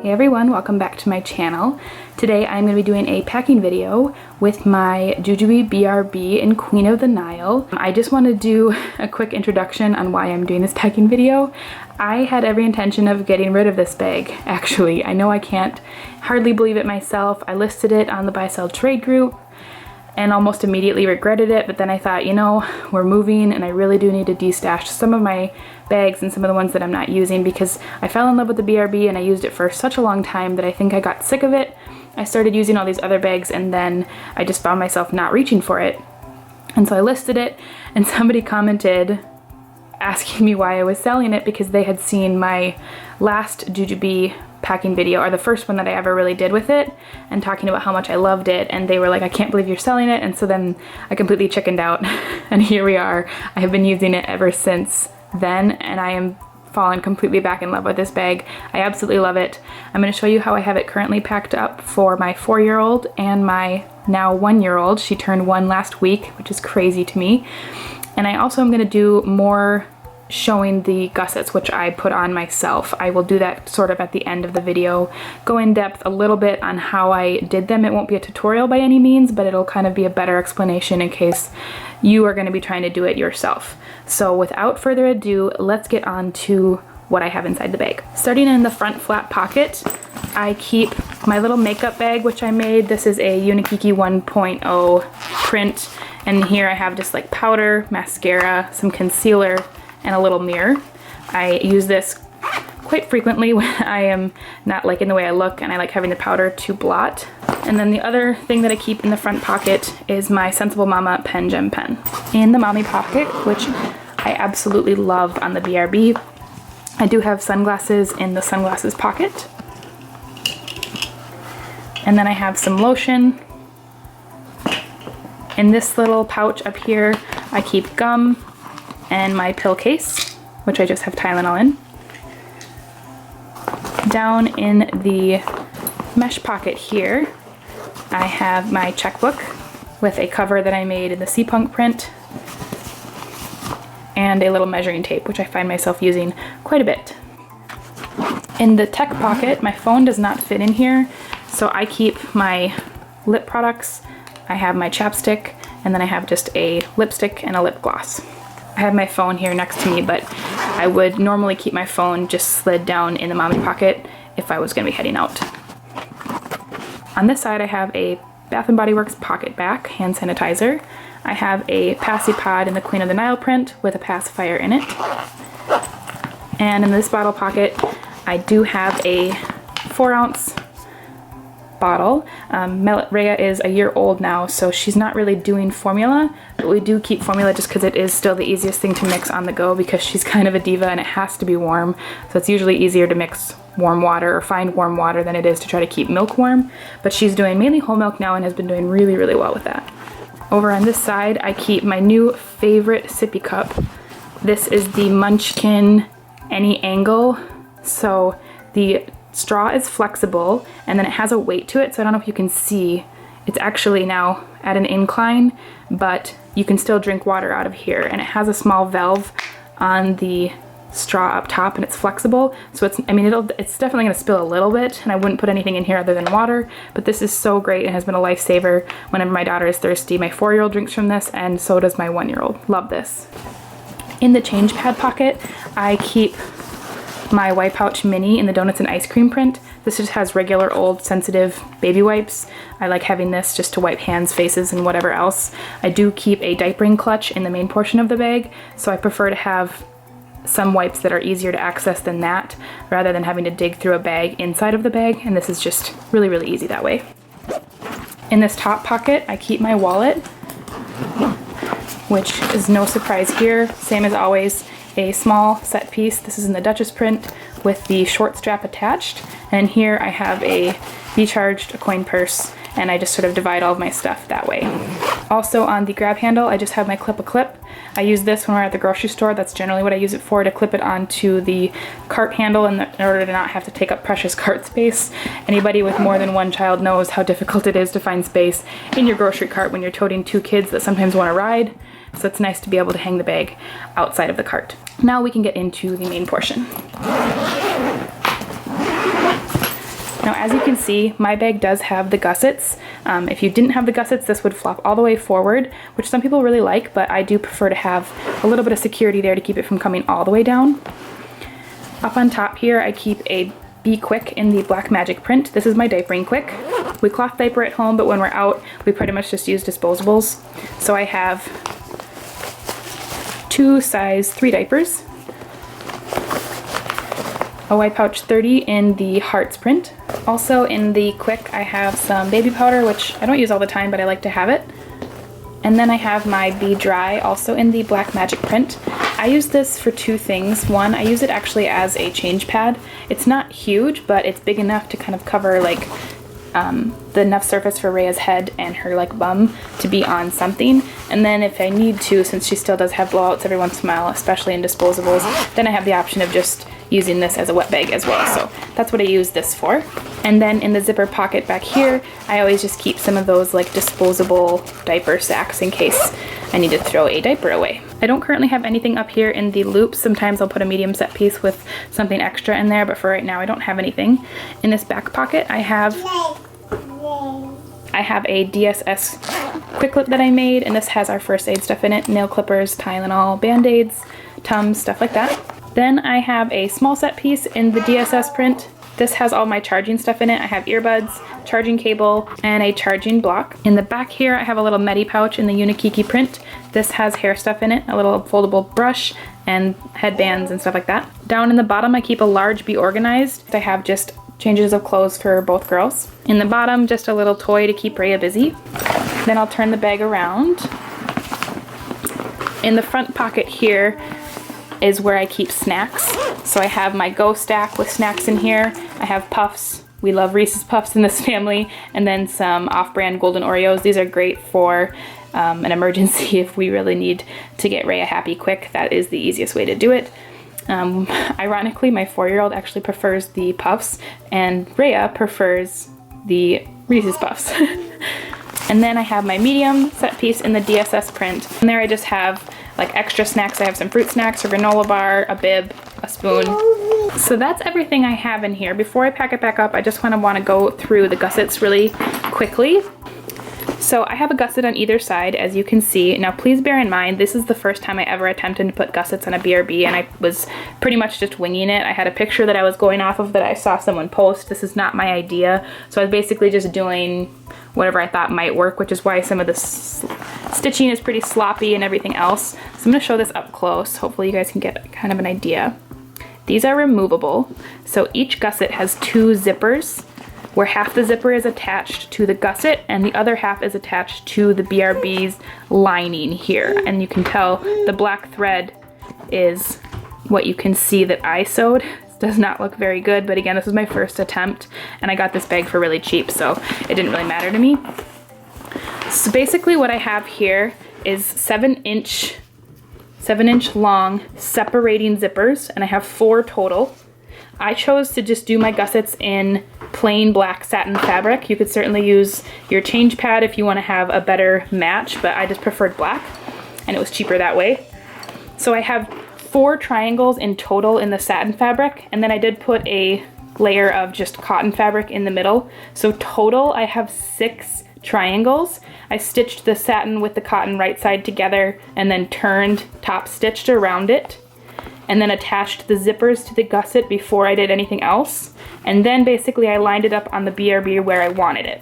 Hey everyone, welcome back to my channel. Today I'm going to be doing a packing video with my Jujube BRB in Queen of the Nile. I just want to do a quick introduction on why I'm doing this packing video. I had every intention of getting rid of this bag, actually. I know I can't hardly believe it myself. I listed it on the buy sell trade group and almost immediately regretted it, but then I thought, you know, we're moving and I really do need to destash some of my bags and some of the ones that I'm not using because I fell in love with the BRB and I used it for such a long time that I think I got sick of it. I started using all these other bags and then I just found myself not reaching for it. And so I listed it and somebody commented asking me why I was selling it because they had seen my last Jujube packing video, or the first one that I ever really did with it, and talking about how much I loved it, and they were like, I can't believe you're selling it. And so then I completely chickened out and here we are. I have been using it ever since then and I am fallen completely back in love with this bag. I absolutely love it. I'm going to show you how I have it currently packed up for my 4-year-old and my now 1-year-old. She turned 1 last week, which is crazy to me. And I also am going to do more showing the gussets, which I put on myself. I will do that sort of at the end of the video, go in depth a little bit on how I did them. It won't be a tutorial by any means, but it'll kind of be a better explanation in case you are going to be trying to do it yourself. So without further ado, let's get on to what I have inside the bag. Starting in the front flap pocket, I keep my little makeup bag, which I made. This is a Unikiki 1.0 print, and here I have just like powder, mascara, some concealer, and a little mirror. I use this quite frequently when I am not liking the way I look and I like having the powder to blot. And then the other thing that I keep in the front pocket is my Sensible Mama Pen Gem pen. In the mommy pocket, which I absolutely love on the BRB, I do have sunglasses in the sunglasses pocket. And then I have some lotion. In this little pouch up here, I keep gum and my pill case, which I just have Tylenol in. Down in the mesh pocket here, I have my checkbook with a cover that I made in the C-Punk print and a little measuring tape, which I find myself using quite a bit. In the tech pocket, my phone does not fit in here, so I keep my lip products, I have my chapstick, and then I have just a lipstick and a lip gloss. I have my phone here next to me, but I would normally keep my phone just slid down in the mommy pocket if I was going to be heading out. On this side I have a Bath & Body Works Pocketbac hand sanitizer. I have a PaciPod in the Queen of the Nile print with a pacifier in it. And in this bottle pocket I do have a 4-ounce bottle. Rhea is a year old now, so she's not really doing formula, but we do keep formula just because it is still the easiest thing to mix on the go because she's kind of a diva and it has to be warm. So it's usually easier to mix warm water or find warm water than it is to try to keep milk warm. But she's doing mainly whole milk now and has been doing really, really well with that. Over on this side, I keep my new favorite sippy cup. This is the Munchkin Any Angle. So the straw is flexible and then it has a weight to it, so I don't know if you can see. It's actually now at an incline, but you can still drink water out of here, and it has a small valve on the straw up top and it's flexible, so it's definitely going to spill a little bit and I wouldn't put anything in here other than water, but this is so great and has been a lifesaver whenever my daughter is thirsty. My 4-year-old drinks from this and so does my 1-year-old. Love this. In the change pad pocket, I keep my Wipe Pouch Mini in the Donuts and Ice Cream print. This just has regular old sensitive baby wipes. I like having this just to wipe hands, faces, and whatever else. I do keep a diapering clutch in the main portion of the bag, so I prefer to have some wipes that are easier to access than that, rather than having to dig through a bag inside of the bag, and this is just really, really easy that way. In this top pocket, I keep my wallet, which is no surprise here. Same as always, a small set piece. This is in the Duchess print with the short strap attached, and here I have a Be-Charged, a coin purse, and I just sort of divide all of my stuff that way. Also on the grab handle, I just have my clip-a-clip. I use this when we're at the grocery store. That's generally what I use it for, to clip it onto the cart handle in order to not have to take up precious cart space. Anybody with more than one child knows how difficult it is to find space in your grocery cart when you're toting 2 kids that sometimes want to ride. So it's nice to be able to hang the bag outside of the cart. Now we can get into the main portion. Now as you can see, my bag does have the gussets. If you didn't have the gussets, this would flop all the way forward, which some people really like, but I do prefer to have a little bit of security there to keep it from coming all the way down. Up on top here, I keep a Be Quick in the Black Magic print. This is my diapering quick. We cloth diaper at home, but when we're out, we pretty much just use disposables. So I have 2 size 3 diapers, a white pouch 30 in the Hearts print. Also in the quick, I have some baby powder, which I don't use all the time, but I like to have it. And then I have my Be Dry, also in the Black Magic print. I use this for 2 things. One, I use it actually as a change pad. It's not huge, but it's big enough to kind of cover like the enough surface for Rhea's head and her like bum to be on something. And then if I need to, since she still does have blowouts every once in a while, especially in disposables, then I have the option of just using this as a wet bag as well. So that's what I use this for. And then in the zipper pocket back here, I always just keep some of those like disposable diaper sacks in case I need to throw a diaper away. I don't currently have anything up here in the loops. Sometimes I'll put a medium set piece with something extra in there, but for right now I don't have anything. In this back pocket I have a DSS Quicklet that I made, and this has our first aid stuff in it: nail clippers, Tylenol, band-aids, Tums, stuff like that. Then I have a small set piece in the DSS print. This has all my charging stuff in it. I have earbuds, charging cable, and a charging block. In the back here, I have a little Medi pouch in the Unikiki print. This has hair stuff in it, a little foldable brush, and headbands and stuff like that. Down in the bottom, I keep a large Be Organized. I have just changes of clothes for both girls. In the bottom, just a little toy to keep Rhea busy. Then I'll turn the bag around. In the front pocket here is where I keep snacks. So I have my Go stack with snacks in here. I have Puffs. We love Reese's Puffs in this family. And then some off-brand Golden Oreos. These are great for an emergency if we really need to get Rhea happy quick. That is the easiest way to do it. Ironically, my 4-year-old actually prefers the Puffs, and Rhea prefers the Reese's Puffs. And then I have my medium set piece in the DSS print. And there I just have like extra snacks. I have some fruit snacks, a granola bar, a bib, a spoon. So that's everything I have in here. Before I pack it back up, I just want to go through the gussets really quickly. So I have a gusset on either side, as you can see. Now please bear in mind, this is the first time I ever attempted to put gussets on a BRB, and I was pretty much just winging it. I had a picture that I was going off of that I saw someone post. This is not my idea. So I was basically just doing whatever I thought might work, which is why some of the stitching is pretty sloppy and everything else. So I'm gonna show this up close. Hopefully you guys can get kind of an idea. These are removable. So each gusset has 2 zippers, where half the zipper is attached to the gusset and the other half is attached to the BRB's lining here. And you can tell the black thread is what you can see that I sewed. It does not look very good, but again, this was my first attempt and I got this bag for really cheap, so it didn't really matter to me. So basically what I have here is 7-inch long separating zippers, and I have 4 total. I chose to just do my gussets in plain black satin fabric. You could certainly use your change pad if you want to have a better match, but I just preferred black and it was cheaper that way. So I have 4 triangles in total in the satin fabric, and then I did put a layer of just cotton fabric in the middle. So total I have 6 triangles. I stitched the satin with the cotton right side together and then turned top stitched around it, and then attached the zippers to the gusset before I did anything else. And then basically I lined it up on the BRB where I wanted it.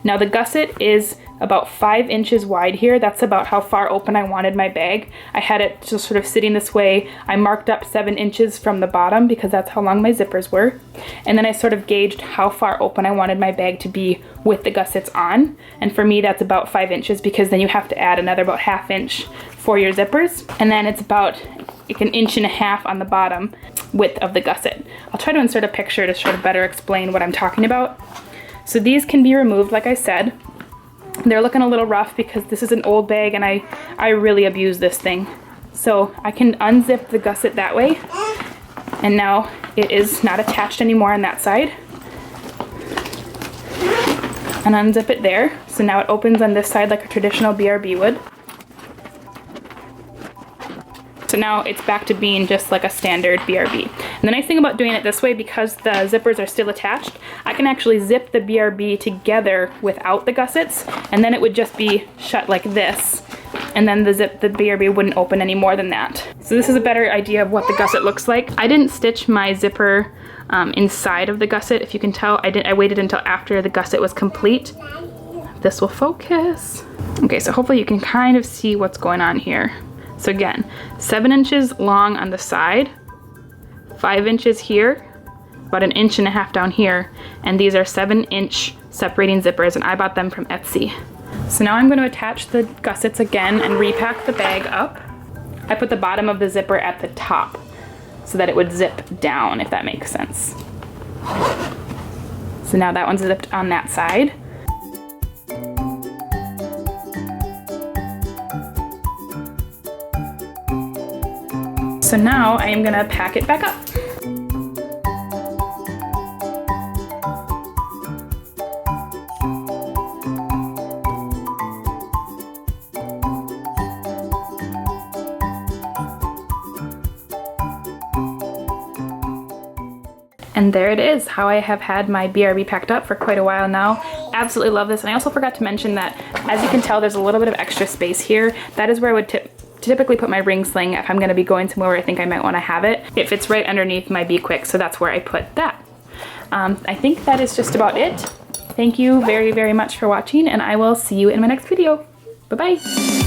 Now the gusset is about 5 inches wide here. That's about how far open I wanted my bag. I had it just sort of sitting this way. I marked up 7 inches from the bottom because that's how long my zippers were. And then I sort of gauged how far open I wanted my bag to be with the gussets on. And for me, that's about 5 inches, because then you have to add another about 1/2 inch for your zippers. And then it's about like 1.5 inches on the bottom width of the gusset. I'll try to insert a picture to sort of better explain what I'm talking about. So these can be removed, like I said. They're looking a little rough because this is an old bag and I really abuse this thing. So I can unzip the gusset that way, and now it is not attached anymore on that side. And unzip it there. So now it opens on this side like a traditional BRB would. So now it's back to being just like a standard BRB. And the nice thing about doing it this way, because the zippers are still attached, I can actually zip the BRB together without the gussets, and then it would just be shut like this, and then the BRB wouldn't open any more than that. So this is a better idea of what the gusset looks like. I didn't stitch my zipper inside of the gusset. If you can tell, I waited until after the gusset was complete. This will focus. Okay, so hopefully you can kind of see what's going on here. So again, 7 inches long on the side, 5 inches here, about 1.5 inches down here, and these are 7-inch separating zippers, and I bought them from Etsy. So now I'm going to attach the gussets again and repack the bag up. I put the bottom of the zipper at the top so that it would zip down, if that makes sense. So now that one's zipped on that side. So now I am gonna pack it back up. And there it is, how I have had my BRB packed up for quite a while now. Absolutely love this. And I also forgot to mention that, as you can tell, there's a little bit of extra space here. That is where I would typically put my ring sling if I'm going to be going somewhere where I think I might want to have it. It fits right underneath my Be Quick, so that's where I put that. I think that is just about it. Thank you very, very much for watching, and I will see you in my next video. Bye-bye.